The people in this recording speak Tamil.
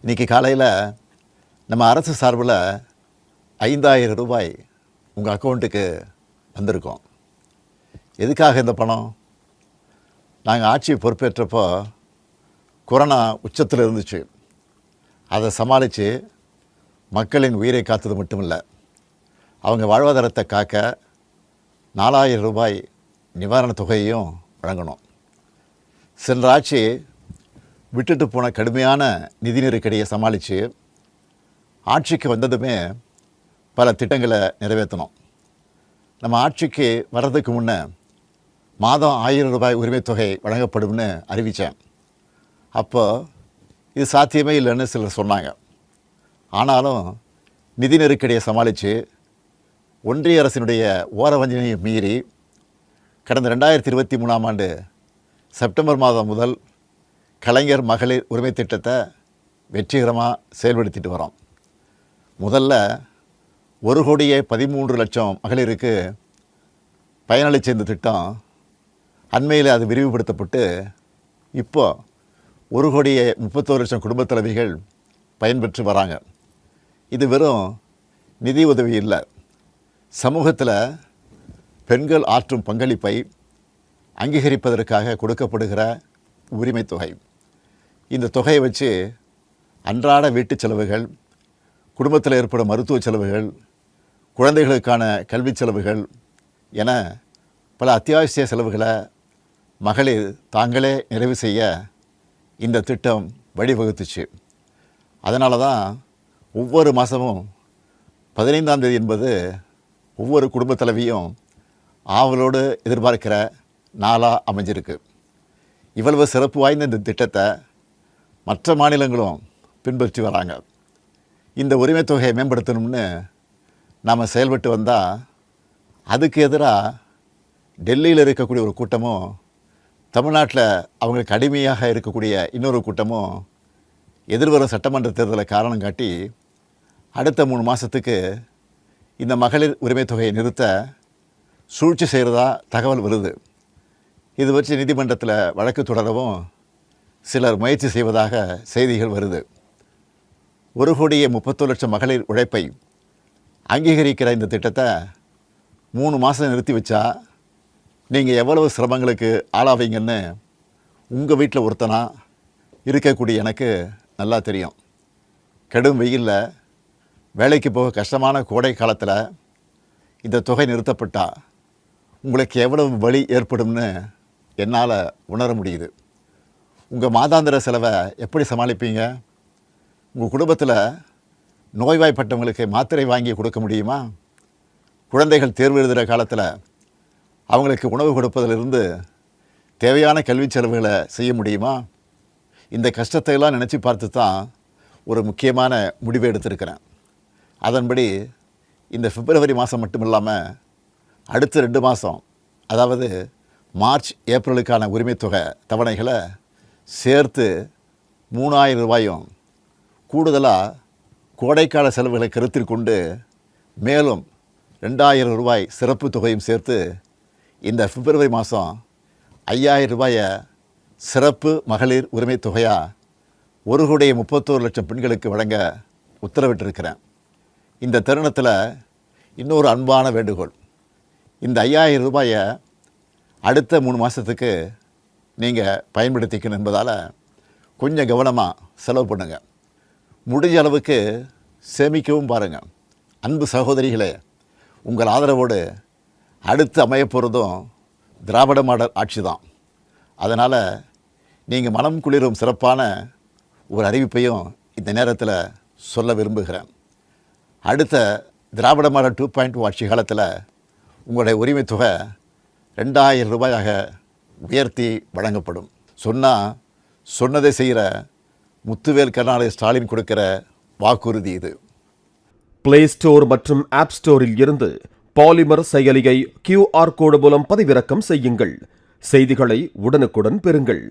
இன்றைக்கி காலையில் நம்ம அரசு சார்பில் 5,000 ரூபாய் உங்கள் அக்கௌண்ட்டுக்கு வந்திருக்கோம். எதுக்காக இந்த பணம்? நாங்கள் ஆட்சி பொறுப்பேற்றப்போ கொரோனா உச்சத்தில் இருந்துச்சு. அதை சமாளித்து மக்களின் உயிரை காத்தது மட்டும் இல்லை, அவங்க வாழ்வாதாரத்தை காக்க 4,000 ரூபாய் நிவாரணத் தொகையையும் வழங்கணும். சென்ற ஆட்சி விட்டுட்டு போன கடுமையான நிதி நெருக்கடியை சமாளித்து ஆட்சிக்கு வந்ததுமே பல திட்டங்களை நிறைவேற்றணும். நம்ம ஆட்சிக்கு வர்றதுக்கு முன்னே மாதம் 1,000 ரூபாய் உரிமைத் தொகை வழங்கப்படும்னு அறிவித்தேன். அப்போது இது சாத்தியமே இல்லைன்னு சிலர் சொன்னாங்க. ஆனாலும் நிதி நெருக்கடியை சமாளித்து ஒன்றிய அரசினுடைய ஓரவஞ்சனையை மீறி கடந்த 2023ஆம் ஆண்டு செப்டம்பர் மாதம் முதல் கலைஞர் மகளிர் உரிமை திட்டத்தை வெற்றிகரமாக செயல்படுத்திட்டு வரோம். முதல்ல 1,13,00,000 மகளிருக்கு பயனளித்த இந்த திட்டம் அண்மையில் அது விரிவுபடுத்தப்பட்டு இப்போ 1,31,00,000 குடும்பத் தலைவிகள் பயன்பெற்று வராங்க. இது வெறும் நிதி உதவி இல்லை, சமூகத்தில் பெண்கள் ஆற்றும் பங்களிப்பை அங்கீகரிப்பதற்காக கொடுக்கப்படுகிற உரிமைத் தொகை. இந்த தொகையை வச்சு அன்றாட வீட்டு செலவுகள், குடும்பத்தில் ஏற்படும் மருத்துவ செலவுகள், குழந்தைகளுக்கான கல்வி செலவுகள் என பல அத்தியாவசிய செலவுகளை மகளிர் தாங்களே நிறைவு செய்ய இந்த திட்டம் வழிவகுத்துச்சு. அதனால தான் ஒவ்வொரு மாதமும் 15ஆம் தேதி என்பது ஒவ்வொரு குடும்பத் தலைவியும் ஆவலோடு எதிர்பார்க்கிற நாளாக அமைஞ்சிருக்கு. இவ்வளவு சிறப்பு வாய்ந்த இந்த திட்டத்தை மற்ற மாநிலங்களும் பின்பற்றி வராங்க. இந்த உரிமைத் தொகையை மேம்படுத்தணும்னு நாம் செயல்பட்டு வந்தால் அதுக்கு எதிராக டெல்லியில் இருக்கக்கூடிய ஒரு கூட்டமும் தமிழ்நாட்டில் அவங்களுக்கு அடிமையாக இருக்கக்கூடிய இன்னொரு கூட்டமும் எதிர்வரும் சட்டமன்ற தேர்தலை காரணம் காட்டி அடுத்த 3 மாதத்துக்கு இந்த மகளிர் உரிமைத் தொகையை நிறுத்த சூழ்ச்சி செய்கிறதா தகவல் வருது. இது வச்சு நீதிமன்றத்தில் வழக்கு தொடரவும் சிலர் முயற்சி செய்வதாக செய்திகள் வருது. 1,31,00,000 மகளிர் உழைப்பை அங்கீகரிக்கிற இந்த திட்டத்தை 3 மாதம் நிறுத்தி வச்சா நீங்கள் எவ்வளவு சிரமங்களுக்கு ஆளாவீங்கன்னு உங்கள் வீட்டில் ஒருத்தனாக இருக்கக்கூடிய எனக்கு நல்லா தெரியும். கடும் வெயிலில் வேலைக்கு போக கஷ்டமான கோடை காலத்தில் இந்த தொகை நிறுத்தப்பட்டால் உங்களுக்கு எவ்வளவு வலி ஏற்படும்னு என்னால் உணர முடியுது. உங்கள் மாதாந்திர செலவை எப்படி சமாளிப்பீங்க? உங்கள் குடும்பத்தில் நோய்வாய்ப்பட்டவங்களுக்கு மாத்திரை வாங்கி கொடுக்க முடியுமா? குழந்தைகள் தேர்வு எழுதுகிற காலத்தில் அவங்களுக்கு உணவு கொடுப்பதிலிருந்து தேவையான கல்வி செலவுகளை செய்ய முடியுமா? இந்த கஷ்டத்தையெல்லாம் நினச்சி பார்த்து தான் ஒரு முக்கியமான முடிவை எடுத்திருக்கிறேன். அதன்படி இந்த பிப்ரவரி மாதம் மட்டும் இல்லாமல் அடுத்த 2 மாதம், அதாவது மார்ச் ஏப்ரலுக்கான உரிமைத் தொகை தவணைகளை சேர்த்து 3,000 ரூபாயும், கூடுதலாக கோடைக்கால செலவுகளை கருத்தில் கொண்டு மேலும் 2,000 ரூபாய் சிறப்பு தொகையும் சேர்த்து இந்த பிப்ரவரி மாதம் 5,000 ரூபாயை சிறப்பு மகளிர் உரிமைத் தொகையாக 1,31,00,000 பெண்களுக்கு வழங்க உத்தரவிட்டிருக்கிறேன். இந்த தருணத்தில் இன்னொரு அன்பான வேண்டுகோள். இந்த 5,000 ரூபாயை அடுத்த 3 மாதத்துக்கு நீங்கள் பயன்படுத்திக்கணும் என்பதால் கொஞ்சம் கவனமாக செலவு பண்ணுங்கள். முடிஞ்ச அளவுக்கு சேமிக்கவும் பாருங்கள். அன்பு சகோதரிகளே, உங்கள் ஆதரவோடு அடுத்து அமையப்போகிறதும் திராவிட மாடல் ஆட்சி தான். அதனால் நீங்கள் மனம் குளிரும் சிறப்பான ஒரு அறிவிப்பையும் இந்த நேரத்தில் சொல்ல விரும்புகிறேன். அடுத்த திராவிட மாடல் 2.0 ஆட்சி காலத்தில் உங்களுடைய உரிமைத் தொகை 2,000 ரூபாயாக உயர்த்தி வழங்கப்படும். சொன்னதை செய்கிற முத்துவேல் கருணாநிதி ஸ்டாலின் கொடுக்கிற வாக்குறுதி இது. பிளே ஸ்டோர் மற்றும் ஆப் ஸ்டோரில் இருந்து பாலிமர் செயலியை QR கோடு மூலம் பதிவிறக்கம் செய்யுங்கள். செய்திகளை உடனுக்குடன் பெறுங்கள்.